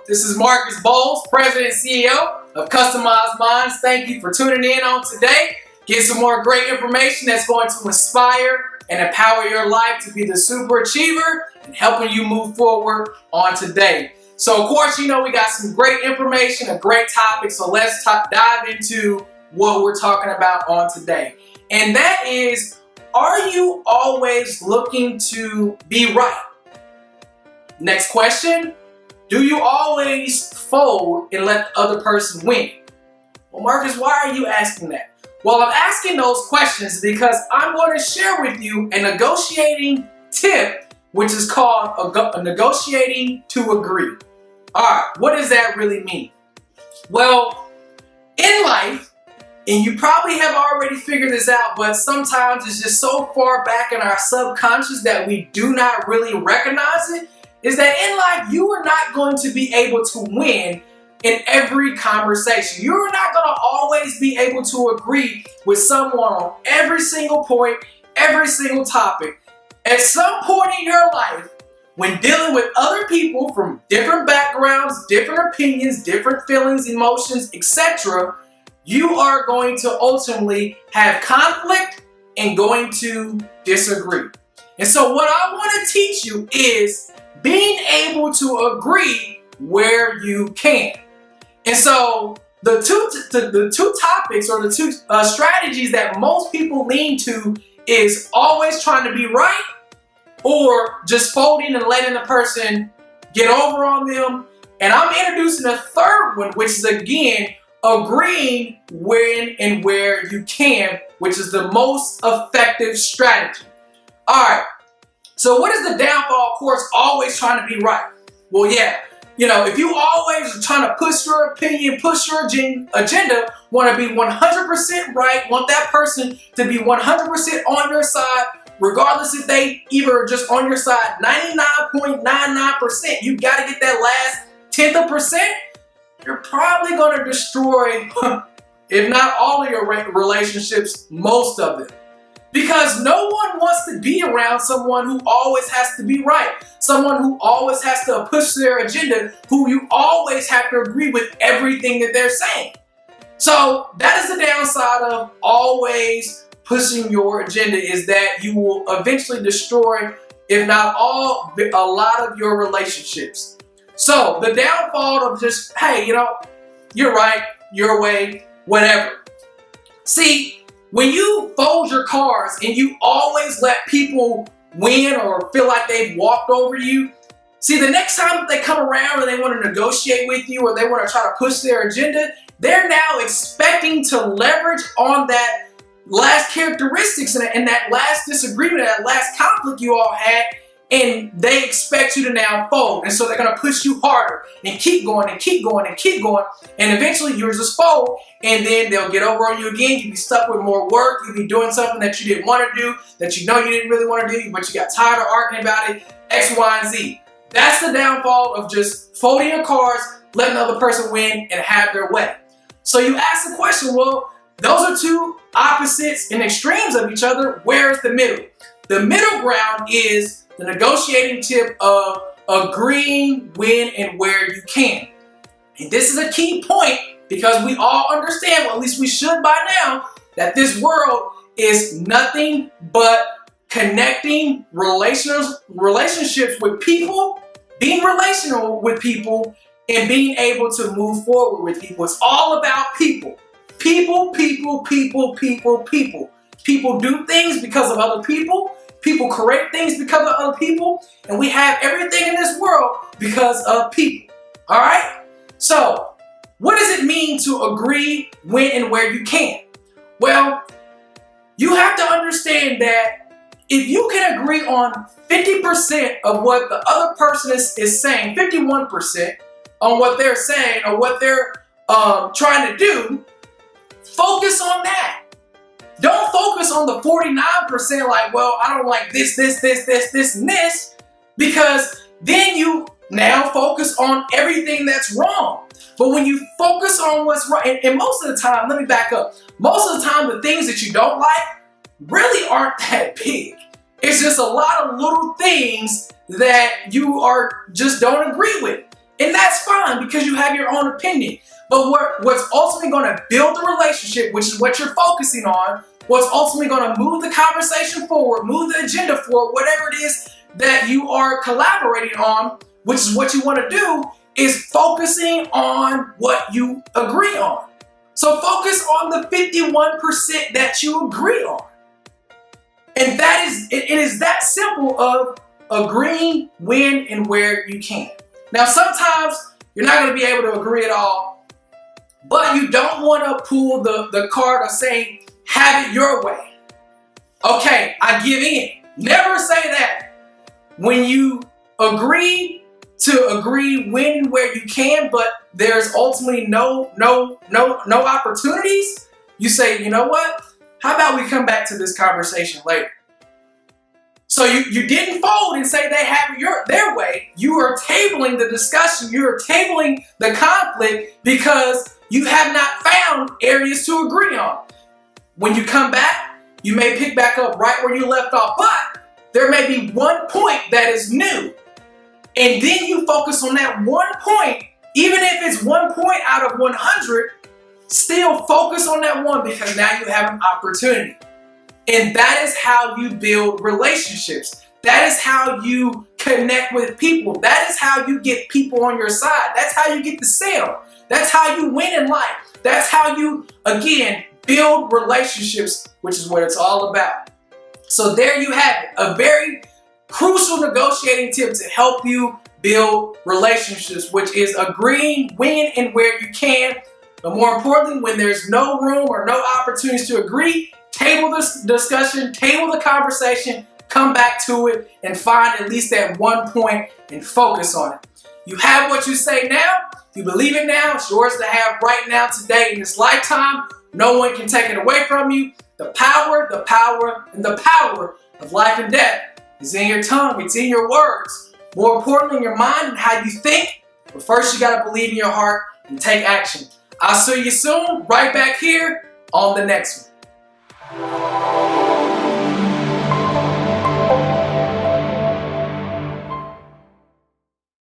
This is Marcus Boles, President and CEO of Customized Minds. Thank you for tuning in on today. Get some more great information that's going to inspire and empower your life to be the super achiever and helping you move forward on today. So, of course, we got some great information, a great topic. So let's dive into what we're talking about on today. And that is, are you always looking to be right? Next question, do you always fold and let the other person win? Well, Marcus, why are you asking that? Well, I'm asking those questions because I'm going to share with you a negotiating tip, which is called a negotiating to agree. All right, what does that really mean? Well, in life, and you probably have already figured this out, but sometimes it's just so far back in our subconscious that we do not really recognize it, is that in life, you are not going to be able to win in every conversation. You're not going to always be able to agree with someone on every single point, every single topic. At some point in your life, when dealing with other people from different backgrounds, different opinions, different feelings, emotions, etc., you are going to ultimately have conflict and going to disagree. And so what I want to teach you is being able to agree where you can. And so the two topics or the two strategies that most people lean to is always trying to be right or just folding and letting the person get over on them. And I'm introducing a third one, which is again, agreeing when and where you can, which is the most effective strategy. All right. So what is the downfall? Of course, always trying to be right. Well, yeah, if you always are trying to push your opinion, push your agenda, want to be 100% right, want that person to be 100% on your side, regardless if they either just on your side 99.99%, you got to get that last 10th of percent, you're probably going to destroy, if not all of your relationships, most of them. Because no one wants to be around someone who always has to be right. Someone who always has to push their agenda, who you always have to agree with everything that they're saying. So that is the downside of always pushing your agenda, is that you will eventually destroy, if not all, a lot of your relationships. So the downfall of just, hey, you're right, your way, whatever. See, when you fold your cards and you always let people win or feel like they've walked over you, see, the next time that they come around and they want to negotiate with you or they want to try to push their agenda, they're now expecting to leverage on that last characteristics and that last disagreement, that last conflict you all had, and they expect you to now fold. And so they're going to push you harder and keep going and keep going and keep going. And eventually you'll just fold, and then they'll get over on you again. You'll be stuck with more work. You'll be doing something that you didn't want to do, that you didn't really want to do, but you got tired of arguing about it, X, Y, and Z. That's the downfall of just folding your cards, letting the other person win and have their way. So you ask the question, well, those are two opposites and extremes of each other. Where's the middle? The middle ground is the negotiating tip of agreeing when and where you can. And this is a key point because we all understand, well, at least we should by now, that this world is nothing but connecting relationships with people, being relational with people, and being able to move forward with people. It's all about people. People, people, people, people, people. People do things because of other people. People correct things because of other people. And we have everything in this world because of people. All right? So, what does it mean to agree when and where you can? Well, you have to understand that if you can agree on 50% of what the other person is saying, 51% on what they're saying or what they're trying to do, focus on that. Don't focus on the 49% like, well, I don't like this, and this, because then you now focus on everything that's wrong. But when you focus on what's right, and most of the time, let me back up. Most of the time, the things that you don't like really aren't that big. It's just a lot of little things that you just don't agree with. And that's fine because you have your own opinion. But what's ultimately going to build the relationship, which is what you're focusing on, what's ultimately going to move the conversation forward, move the agenda forward, whatever it is that you are collaborating on, which is what you want to do, is focusing on what you agree on. So focus on the 51% that you agree on. And it is that simple of agreeing when and where you can. Now, sometimes you're not going to be able to agree at all, but you don't want to pull the card of saying, have it your way. Okay, I give in. Never say that. When you agree to agree when and where you can, but there's ultimately no opportunities, you say, you know what? How about we come back to this conversation later? So you didn't fold and say they have it their way. You are tabling the discussion. You're tabling the conflict because you have not found areas to agree on. When you come back, you may pick back up right where you left off, but there may be one point that is new. And then you focus on that one point, even if it's 1 point out of 100, still focus on that one because now you have an opportunity. And that is how you build relationships. That is how you connect with people. That is how you get people on your side. That's how you get the sale. That's how you win in life. That's how you, again, build relationships, which is what it's all about. So there you have it, a very crucial negotiating tip to help you build relationships, which is agreeing when and where you can. But more importantly, when there's no room or no opportunities to agree, table this discussion, table the conversation, come back to it, and find at least that 1 point and focus on it. You have what you say now. If you believe it now, it's yours to have right now, today, in this lifetime. No one can take it away from you. The power, and the power of life and death is in your tongue. It's in your words. More importantly, in your mind and how you think. But first, you got to believe in your heart and take action. I'll see you soon, right back here on the next one.